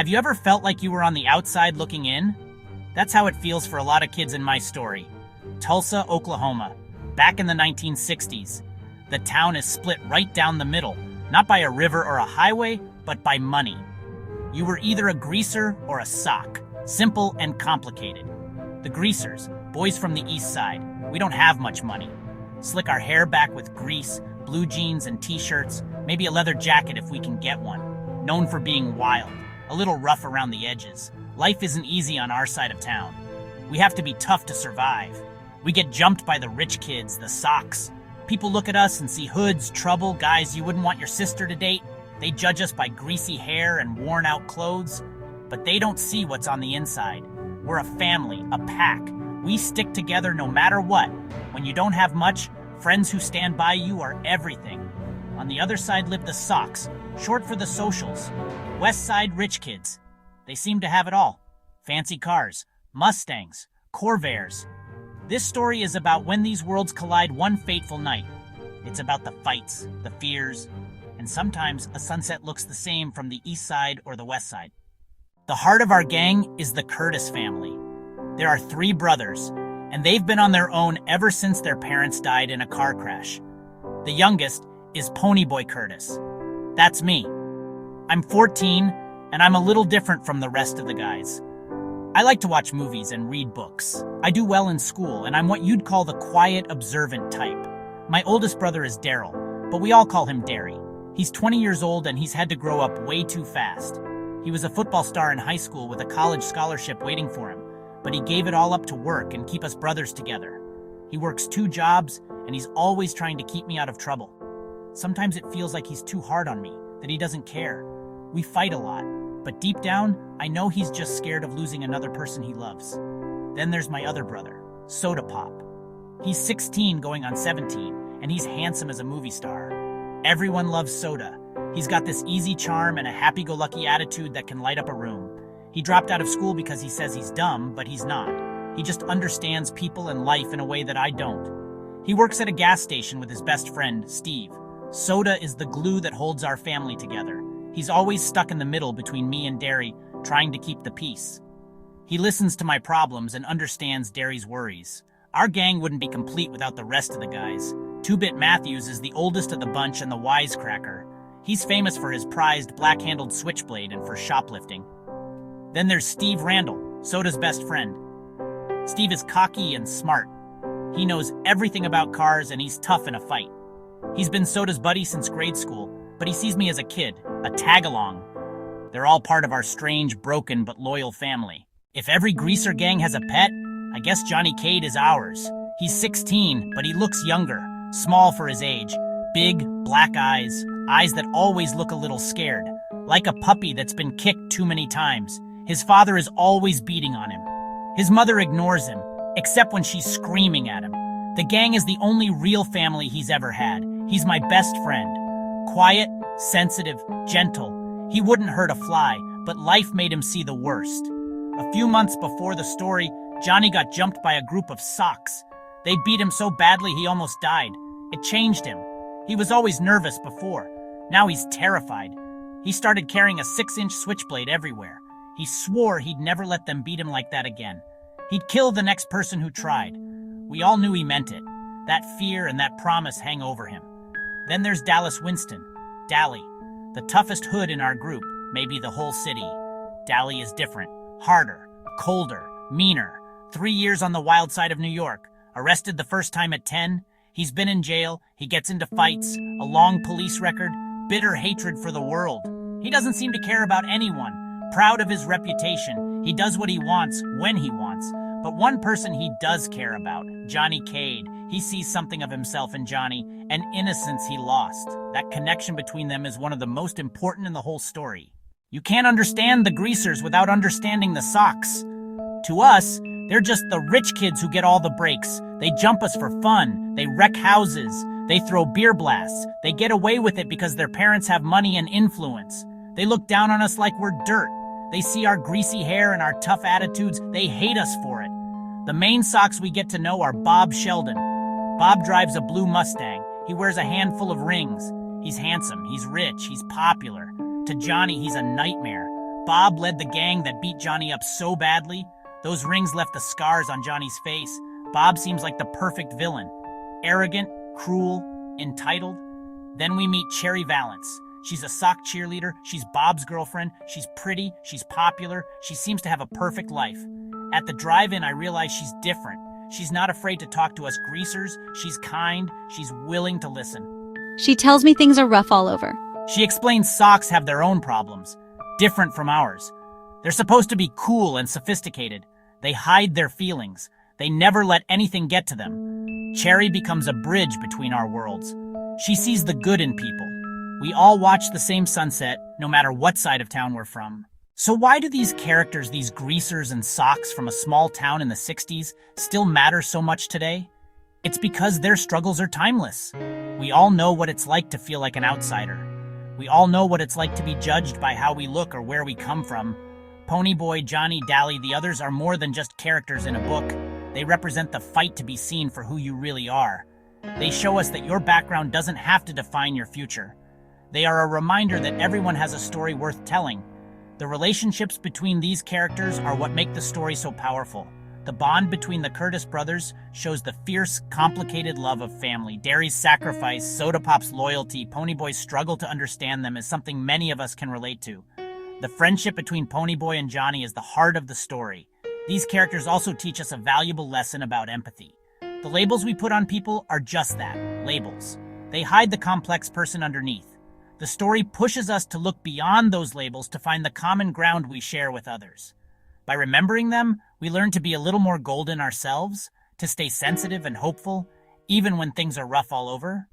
Have you ever felt like you were on the outside looking in? That's how it feels for a lot of kids in my story. Tulsa, Oklahoma. Back in the 1960s. The town is split right down the middle, not by a river or a highway, but by money. You were either a greaser or a sock. Simple and complicated. The greasers, boys from the east side, we don't have much money. Slick our hair back with grease, blue jeans and t-shirts, maybe a leather jacket if we can get one. Known for being wild, a little rough around the edges. Life isn't easy on our side of town. We have to be tough to survive. We get jumped by the rich kids, the socks. People look at us and see hoods, trouble, guys you wouldn't want your sister to date. They judge us by greasy hair and worn out clothes, but they don't see what's on the inside. We're a family, a pack. We stick together no matter what. When you don't have much, friends who stand by you are everything. On the other side live the socks, short for the socials. West Side rich kids. They seem to have it all. Fancy cars, Mustangs, Corvairs. This story is about when these worlds collide one fateful night. It's about the fights, the fears, and sometimes a sunset looks the same from the east side or the west side. The heart of our gang is the Curtis family. There are 3 brothers, and they've been on their own ever since their parents died in a car crash. The youngest is Ponyboy Curtis. That's me. I'm 14, and I'm a little different from the rest of the guys. I like to watch movies and read books. I do well in school, and I'm what you'd call the quiet, observant type. My oldest brother is Daryl, but we all call him Derry. He's 20 years old, and he's had to grow up way too fast. He was a football star in high school with a college scholarship waiting for him, but he gave it all up to work and keep us brothers together. He works 2 jobs, and he's always trying to keep me out of trouble. Sometimes it feels like he's too hard on me, that he doesn't care. We fight a lot, but deep down, I know he's just scared of losing another person he loves. Then there's my other brother, Soda Pop. He's 16 going on 17, and he's handsome as a movie star. Everyone loves Soda. He's got this easy charm and a happy-go-lucky attitude that can light up a room. He dropped out of school because he says he's dumb, but he's not. He just understands people and life in a way that I don't. He works at a gas station with his best friend, Steve. Soda is the glue that holds our family together. He's always stuck in the middle between me and Derry, trying to keep the peace. He listens to my problems and understands Derry's worries. Our gang wouldn't be complete without the rest of the guys. 2-Bit Matthews is the oldest of the bunch and the wisecracker. He's famous for his prized black-handled switchblade and for shoplifting. Then there's Steve Randall, Soda's best friend. Steve is cocky and smart. He knows everything about cars and he's tough in a fight. He's been Soda's buddy since grade school, but he sees me as a kid, a tag-along. They're all part of our strange, broken, but loyal family. If every greaser gang has a pet, I guess Johnny Cade is ours. He's 16, but he looks younger, small for his age. Big, black eyes, eyes that always look a little scared, like a puppy that's been kicked too many times. His father is always beating on him. His mother ignores him, except when she's screaming at him. The gang is the only real family he's ever had. He's my best friend. Quiet, sensitive, gentle. He wouldn't hurt a fly, but life made him see the worst. A few months before the story, Johnny got jumped by a group of socks. They beat him so badly he almost died. It changed him. He was always nervous before. Now he's terrified. He started carrying a 6-inch switchblade everywhere. He swore he'd never let them beat him like that again. He'd kill the next person who tried. We all knew he meant it. That fear and that promise hang over him. Then there's Dallas Winston, Dally, the toughest hood in our group, maybe the whole city. Dally is different, harder, colder, meaner. 3 years on the wild side of New York. Arrested the first time at 10. He's been in jail. He gets into fights. A long police record. Bitter hatred for the world. He doesn't seem to care about anyone. Proud of his reputation. He does what he wants, when he wants. But one person he does care about, Johnny Cade. He sees something of himself in Johnny, an innocence he lost. That connection between them is one of the most important in the whole story. You can't understand the greasers without understanding the socks. To us, they're just the rich kids who get all the breaks. They jump us for fun. They wreck houses. They throw beer blasts. They get away with it because their parents have money and influence. They look down on us like we're dirt. They see our greasy hair and our tough attitudes. They hate us for it. The main socks we get to know are Bob Sheldon. Bob drives a blue Mustang. He wears a handful of rings. He's handsome. He's rich. He's popular. To Johnny, he's a nightmare. Bob led the gang that beat Johnny up so badly. Those rings left the scars on Johnny's face. Bob seems like the perfect villain. Arrogant, cruel, entitled. Then we meet Cherry Valance. She's a sock cheerleader. She's Bob's girlfriend. She's pretty. She's popular. She seems to have a perfect life. At the drive-in, I realize she's different. She's not afraid to talk to us greasers. She's kind. She's willing to listen. She tells me things are rough all over. She explains socks have their own problems, different from ours. They're supposed to be cool and sophisticated. They hide their feelings. They never let anything get to them. Cherry becomes a bridge between our worlds. She sees the good in people. We all watch the same sunset, no matter what side of town we're from. So why do these characters, these greasers and socks from a small town in the 60s, still matter so much today? It's because their struggles are timeless. We all know what it's like to feel like an outsider. We all know what it's like to be judged by how we look or where we come from. Ponyboy, Johnny, Dally, the others are more than just characters in a book. They represent the fight to be seen for who you really are. They show us that your background doesn't have to define your future. They are a reminder that everyone has a story worth telling. The relationships between these characters are what make the story so powerful. The bond between the Curtis brothers shows the fierce, complicated love of family. Derry's sacrifice, Soda Pop's loyalty, Ponyboy's struggle to understand them is something many of us can relate to. The friendship between Ponyboy and Johnny is the heart of the story. These characters also teach us a valuable lesson about empathy. The labels we put on people are just that, labels. They hide the complex person underneath. The story pushes us to look beyond those labels to find the common ground we share with others. By remembering them, we learn to be a little more golden ourselves, to stay sensitive and hopeful, even when things are rough all over.